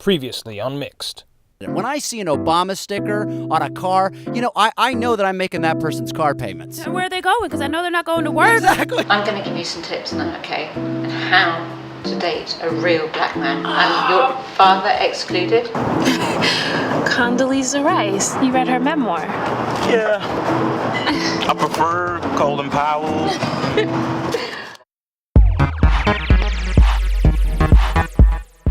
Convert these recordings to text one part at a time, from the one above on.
Previously on Mixed. When I see an Obama sticker on a car, I know that I'm making that person's car payments. Where are they going? Because I know they're not going to work. Exactly. I'm going to give you some tips now, okay? On how to date a real black man. And your father excluded. Condoleezza Rice. You read her memoir. Yeah. I prefer Colin Powell.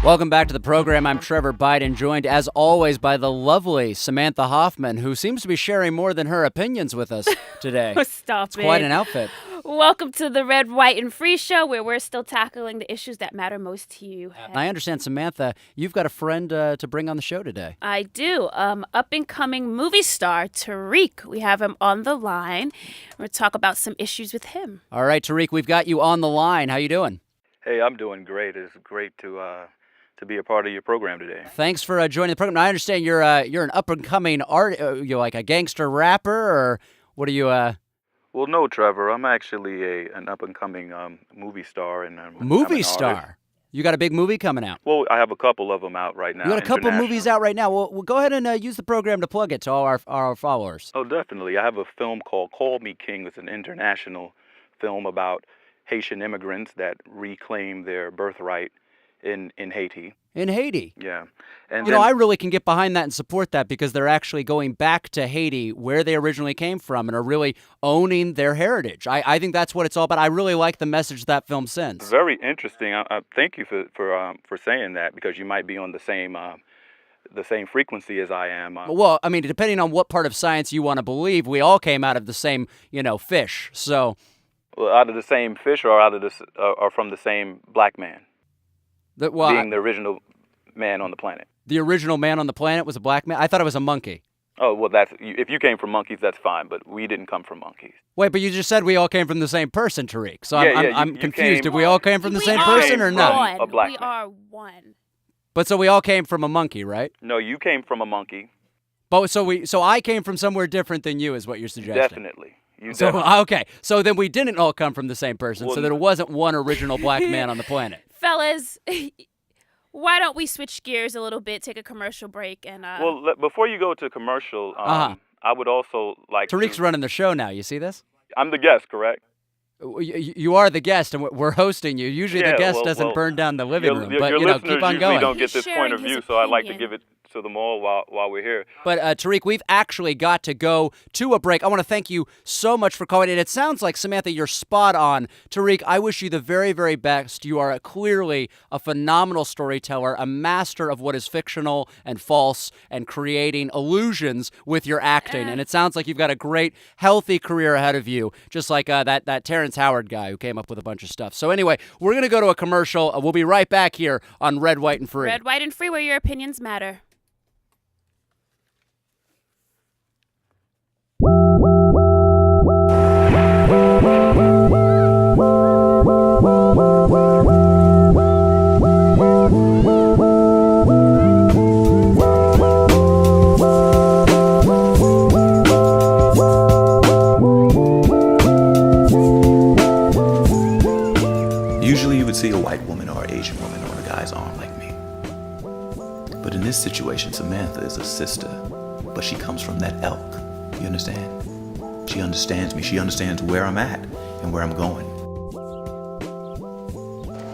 Welcome back to the program. I'm Trevor Biden, joined as always by the lovely Samantha Hoffman, who seems to be sharing more than her opinions with us today. Stop It's quite an outfit. Welcome to the Red, White, and Free show, where we're still tackling the issues that matter most to you. I understand, Samantha, you've got a friend to bring on the show today. I do. Up-and-coming movie star Tariq. We have him on the line. We're going to talk about some issues with him. All right, Tariq, we've got you on the line. How you doing? Hey, I'm doing great. It's great to be a part of your program today. Thanks for joining the program. Now, I understand you're an up-and-coming you're like a gangster rapper, or what are you? Well, no, Trevor. I'm actually an up-and-coming movie star. And Movie star? You got a big movie coming out? Well, I have a couple of them out right now. You got a couple of movies out right now. Well, go ahead and use the program to plug it to all our followers. Oh, definitely. I have a film called Call Me King. It's an international film about Haitian immigrants that reclaim their birthright in Haiti. In Haiti? Yeah. And I really can get behind that and support that because they're actually going back to Haiti, where they originally came from, and are really owning their heritage. I think that's what it's all about. I really like the message that film sends. Very interesting. I thank you for saying that, because you might be on the same frequency as I am. Well, I mean, depending on what part of science you want to believe, we all came out of the same, fish. So, well, out of the same fish, or or from the same black man? Being the original man on the planet. The original man on the planet was a black man? I thought it was a monkey. Oh, well, if you came from monkeys, that's fine, but we didn't come from monkeys. Wait, but you just said we all came from the same person, Tariq. So I'm confused. Did we all came from the same are person or not? A black we man. are one. But so we all came from a monkey, right? No, you came from a monkey. But so I came from somewhere different than you, is what you're suggesting. Definitely. Okay. So then we didn't all come from the same person. Well, so there wasn't one original black man on the planet. Fellas, why don't we switch gears a little bit, take a commercial break, and Well, before you go to commercial, I would also like Tariq's running the show now. You see this? I'm the guest, correct? You are the guest, and we're hosting you. Usually the guest doesn't burn down the living room, but your listeners keep on usually going. don't get this point of He's sharing view, his so I'd like to opinion. give it to them all while we're here. But Tariq, we've actually got to go to a break. I want to thank you so much for calling in. It sounds like, Samantha, you're spot on. Tariq, I wish you the very, very best. You are clearly a phenomenal storyteller, a master of what is fictional and false, and creating illusions with your acting. And it sounds like you've got a great, healthy career ahead of you, just like that Terrence Howard guy who came up with a bunch of stuff. So anyway, we're going to go to a commercial. We'll be right back here on Red, White, and Free. Red, White, and Free, where your opinions matter. Usually you would see a white woman or an Asian woman on a guy's arm like me. But in this situation, Samantha is a sister, but she comes from that elk. You understand? She understands me. She understands where I'm at and where I'm going.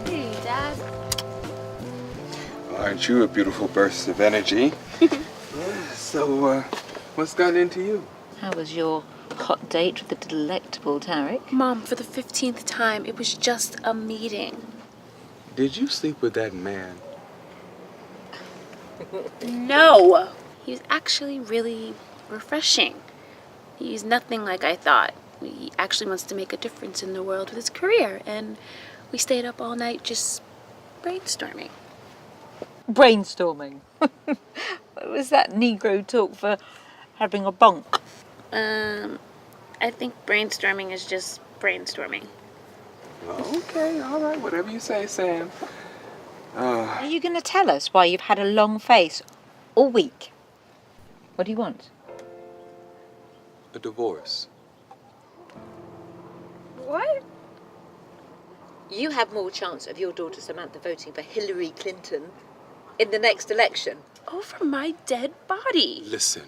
Hey, Dad. Aren't you a beautiful burst of energy? So, what's gotten into you? How was your hot date with the delectable Tariq? Mom, for the 15th time, it was just a meeting. Did you sleep with that man? No! He was actually really refreshing. He's nothing like I thought. He actually wants to make a difference in the world with his career, and we stayed up all night just brainstorming. Brainstorming? Was that Negro talk for having a bunk? I think brainstorming is just brainstorming. Okay, all right, whatever you say, Sam. Are you going to tell us why you've had a long face all week? What do you want? A divorce. What? You have more chance of your daughter Samantha voting for Hillary Clinton in the next election? Over my dead body. Listen,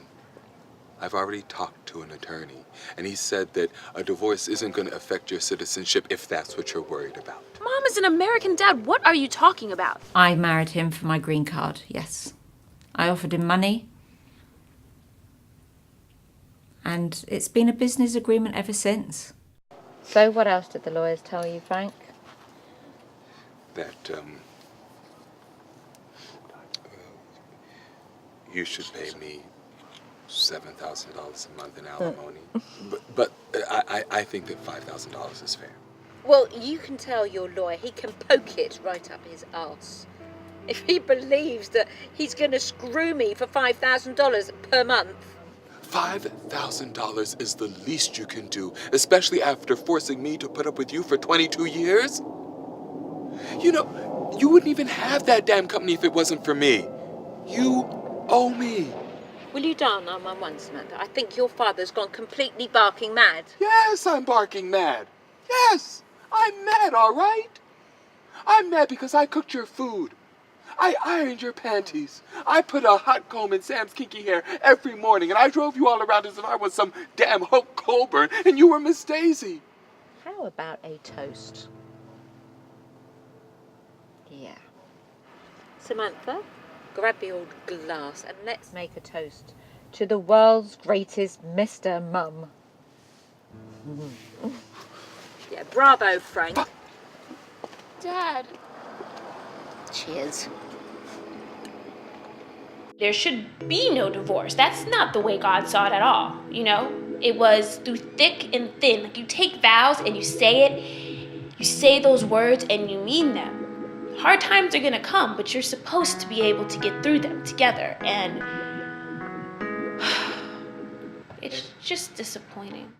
I've already talked to an attorney, and he said that a divorce isn't going to affect your citizenship if that's what you're worried about. Mom is an American dad. What are you talking about? I married him for my green card, yes. I offered him money. And it's been a business agreement ever since. So what else did the lawyers tell you, Frank? That, you should pay me $7,000 a month in alimony. But I think that $5,000 is fair. Well, you can tell your lawyer he can poke it right up his arse. If he believes that he's going to screw me for $5,000 per month. $5,000 is the least you can do, especially after forcing me to put up with you for 22 years. You know, you wouldn't even have that damn company if it wasn't for me. You owe me. Will you dial 911, Samantha? I think your father's gone completely barking mad. Yes, I'm barking mad. Yes, I'm mad, all right? I'm mad because I cooked your food. I ironed your panties. I put a hot comb in Sam's kinky hair every morning, and I drove you all around as if I was some damn Hulk Colburn, and you were Miss Daisy. How about a toast? Yeah. Samantha, grab the old glass and let's make a toast to the world's greatest Mr. Mum. Yeah, bravo, Frank. Dad. Cheers. There should be no divorce. That's not the way God saw it at all, you know? It was through thick and thin. Like, you take vows and you say it. You say those words and you mean them. Hard times are gonna come, but you're supposed to be able to get through them together. And it's just disappointing.